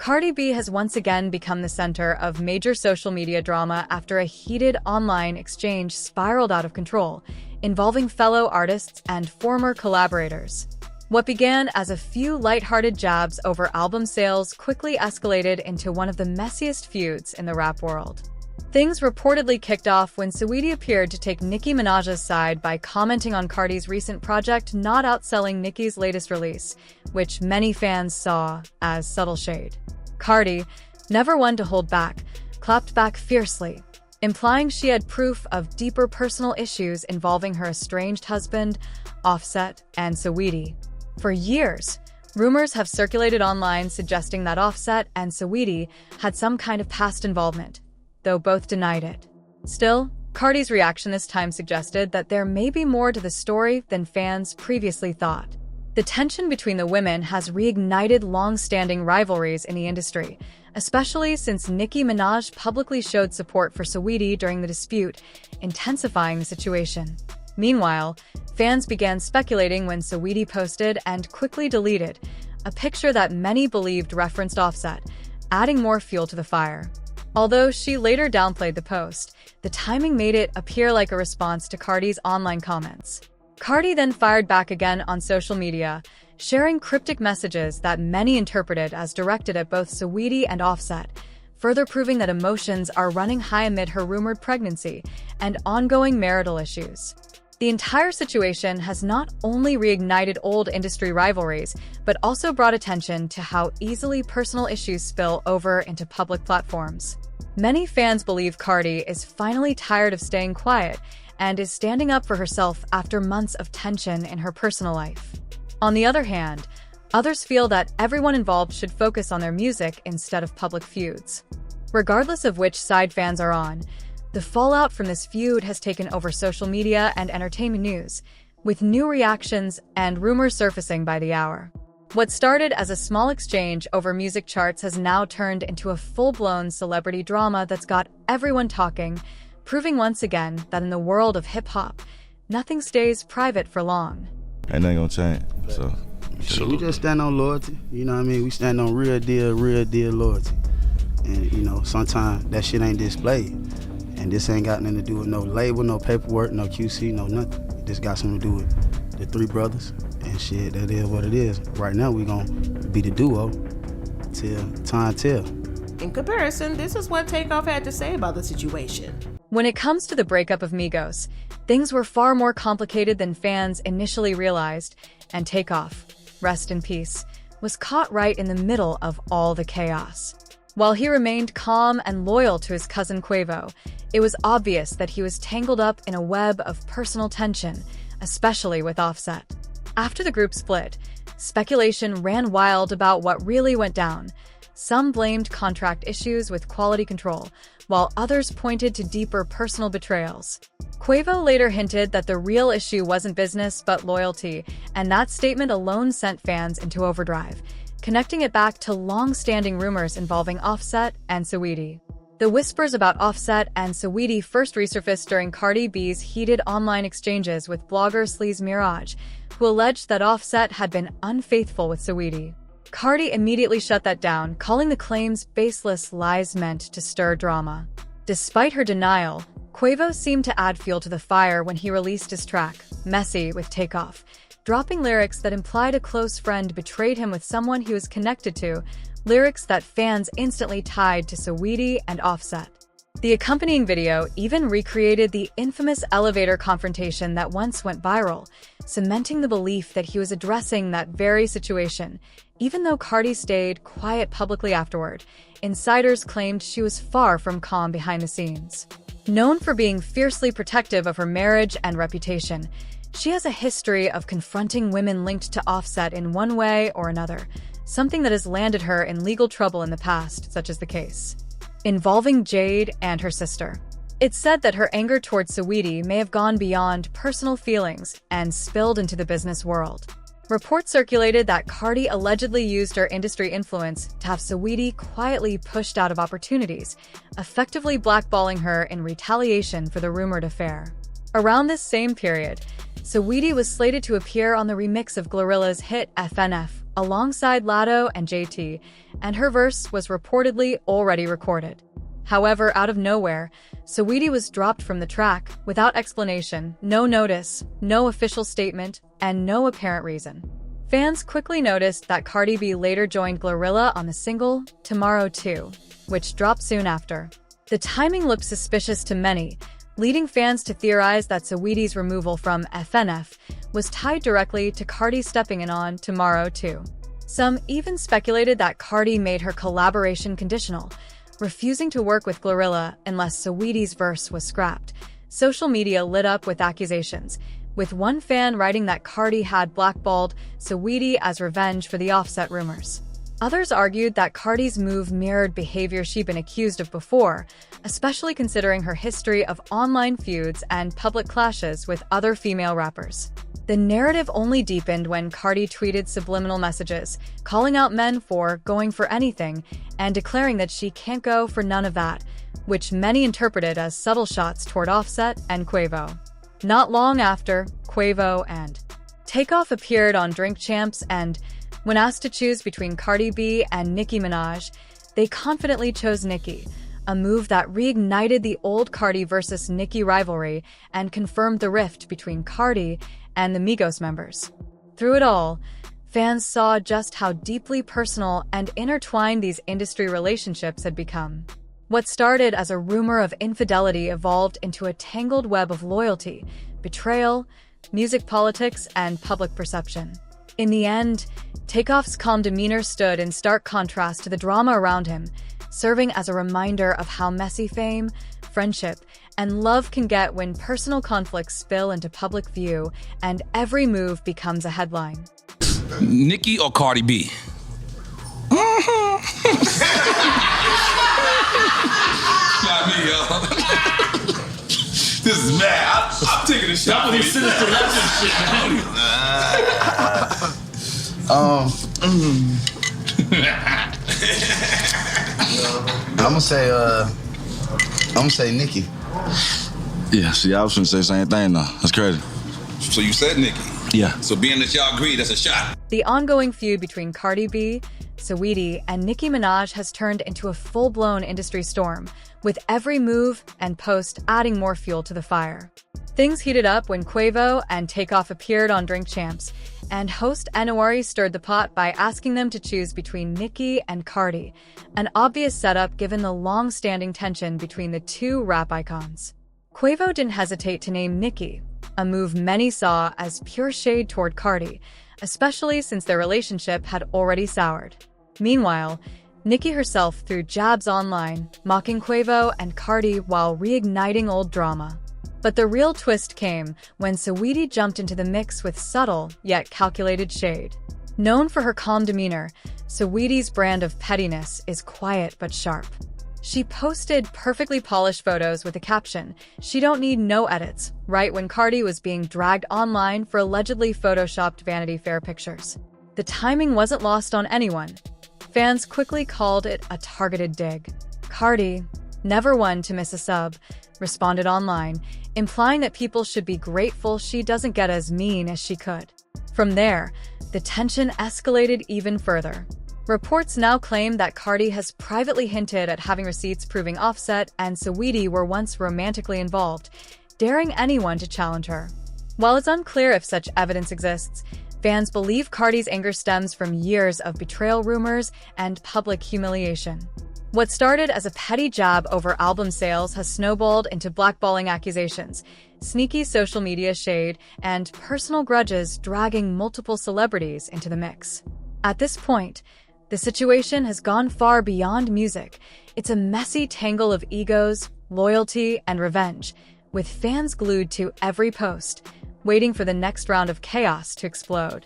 Cardi B has once again become the center of major social media drama after a heated online exchange spiraled out of control, involving fellow artists and former collaborators. What began as a few lighthearted jabs over album sales quickly escalated into one of the messiest feuds in the rap world. Things reportedly kicked off when Saweetie appeared to take Nicki Minaj's side by commenting on Cardi's recent project not outselling Nicki's latest release, which many fans saw as subtle shade. Cardi, never one to hold back, clapped back fiercely, implying she had proof of deeper personal issues involving her estranged husband, Offset, and Saweetie. For years, rumors have circulated online suggesting that Offset and Saweetie had some kind of past involvement, though both denied it. Still, Cardi's reaction this time suggested that there may be more to the story than fans previously thought. The tension between the women has reignited long-standing rivalries in the industry, especially since Nicki Minaj publicly showed support for Saweetie during the dispute, intensifying the situation. Meanwhile, fans began speculating when Saweetie posted and quickly deleted a picture that many believed referenced Offset, adding more fuel to the fire. Although she later downplayed the post, the timing made it appear like a response to Cardi's online comments. Cardi then fired back again on social media, sharing cryptic messages that many interpreted as directed at both Saweetie and Offset, further proving that emotions are running high amid her rumored pregnancy and ongoing marital issues. The entire situation has not only reignited old industry rivalries, but also brought attention to how easily personal issues spill over into public platforms. Many fans believe Cardi is finally tired of staying quiet and is standing up for herself after months of tension in her personal life. On the other hand, others feel that everyone involved should focus on their music instead of public feuds. Regardless of which side fans are on, the fallout from this feud has taken over social media and entertainment news, with new reactions and rumors surfacing by the hour. What started as a small exchange over music charts has now turned into a full-blown celebrity drama that's got everyone talking, proving once again that in the world of hip-hop, nothing stays private for long. Ain't nothing gonna change, so. We just stand on loyalty, you know what I mean? We stand on real deal loyalty. And, you know, sometimes that shit ain't displayed. And this ain't got nothing to do with no label, no paperwork, no QC, no nothing. This got something to do with the three brothers. And shit, that is what it is. Right now, we gonna be the duo till time tell. In comparison, this is what Takeoff had to say about the situation. When it comes to the breakup of Migos, things were far more complicated than fans initially realized, and Takeoff, rest in peace, was caught right in the middle of all the chaos. While he remained calm and loyal to his cousin Quavo, it was obvious that he was tangled up in a web of personal tension, especially with Offset. After the group split, speculation ran wild about what really went down. Some blamed contract issues with quality control, while others pointed to deeper personal betrayals. Quavo later hinted that the real issue wasn't business but loyalty, and that statement alone sent fans into overdrive, connecting it back to long-standing rumors involving Offset and Saweetie. The whispers about Offset and Saweetie first resurfaced during Cardi B's heated online exchanges with blogger Sleaze Mirage, who alleged that Offset had been unfaithful with Saweetie. Cardi immediately shut that down, calling the claims baseless lies meant to stir drama. Despite her denial, Quavo seemed to add fuel to the fire when he released his track, Messy, with Takeoff, dropping lyrics that implied a close friend betrayed him with someone he was connected to, lyrics that fans instantly tied to Saweetie and Offset. The accompanying video even recreated the infamous elevator confrontation that once went viral, cementing the belief that he was addressing that very situation. Even though Cardi stayed quiet publicly afterward, insiders claimed she was far from calm behind the scenes. Known for being fiercely protective of her marriage and reputation, she has a history of confronting women linked to Offset in one way or another, something that has landed her in legal trouble in the past, such as the case involving Jade and her sister. It's said that her anger towards Saweetie may have gone beyond personal feelings and spilled into the business world. Reports circulated that Cardi allegedly used her industry influence to have Saweetie quietly pushed out of opportunities, effectively blackballing her in retaliation for the rumored affair. Around this same period, Saweetie was slated to appear on the remix of Glorilla's hit FNF, alongside Latto and JT, and her verse was reportedly already recorded. However, out of nowhere, Saweetie was dropped from the track without explanation, no notice, no official statement, and no apparent reason. Fans quickly noticed that Cardi B later joined Glorilla on the single Tomorrow 2, which dropped soon after. The timing looked suspicious to many, leading fans to theorize that Saweetie's removal from FNF was tied directly to Cardi stepping in on Tomorrow 2. Some even speculated that Cardi made her collaboration conditional, refusing to work with Glorilla unless Saweetie's verse was scrapped. Social media lit up with accusations, with one fan writing that Cardi had blackballed Saweetie as revenge for the Offset rumors. Others argued that Cardi's move mirrored behavior she'd been accused of before, especially considering her history of online feuds and public clashes with other female rappers. The narrative only deepened when Cardi tweeted subliminal messages, calling out men for going for anything and declaring that she can't go for none of that, which many interpreted as subtle shots toward Offset and Quavo. Not long after, Quavo and Takeoff appeared on Drink Champs, and when asked to choose between Cardi B and Nicki Minaj, they confidently chose Nicki, a move that reignited the old Cardi versus Nicki rivalry and confirmed the rift between Cardi and the Migos members. Through it all, fans saw just how deeply personal and intertwined these industry relationships had become. What started as a rumor of infidelity evolved into a tangled web of loyalty, betrayal, music politics, and public perception. In the end, Takeoff's calm demeanor stood in stark contrast to the drama around him, serving as a reminder of how messy fame, friendship, and love can get when personal conflicts spill into public view and every move becomes a headline. Nicki or Cardi B? Not me, y'all. This is mad. I'm taking a shot. I'm gonna say Nicki. Yeah, see, I was gonna say the same thing though. That's crazy. So you said Nicki? Yeah. So being that y'all agree, that's a shot. The ongoing feud between Cardi B, Saweetie, and Nicki Minaj has turned into a full-blown industry storm, with every move and post adding more fuel to the fire. Things heated up when Quavo and Takeoff appeared on Drink Champs, and host Anouari stirred the pot by asking them to choose between Nicki and Cardi, an obvious setup given the long-standing tension between the two rap icons. Quavo didn't hesitate to name Nicki, a move many saw as pure shade toward Cardi, especially since their relationship had already soured. Meanwhile, Nicki herself threw jabs online, mocking Quavo and Cardi while reigniting old drama. But the real twist came when Saweetie jumped into the mix with subtle yet calculated shade. Known for her calm demeanor, Saweetie's brand of pettiness is quiet but sharp. She posted perfectly polished photos with a caption, "She don't need no edits," right when Cardi was being dragged online for allegedly photoshopped Vanity Fair pictures. The timing wasn't lost on anyone. Fans quickly called it a targeted dig. Cardi, never one to miss a sub, responded online, implying that people should be grateful she doesn't get as mean as she could. From there, the tension escalated even further. Reports now claim that Cardi has privately hinted at having receipts proving Offset and Saweetie were once romantically involved, daring anyone to challenge her. While it's unclear if such evidence exists, fans believe Cardi's anger stems from years of betrayal rumors and public humiliation. What started as a petty jab over album sales has snowballed into blackballing accusations, sneaky social media shade, and personal grudges dragging multiple celebrities into the mix. At this point, the situation has gone far beyond music. It's a messy tangle of egos, loyalty, and revenge, with fans glued to every post, waiting for the next round of chaos to explode.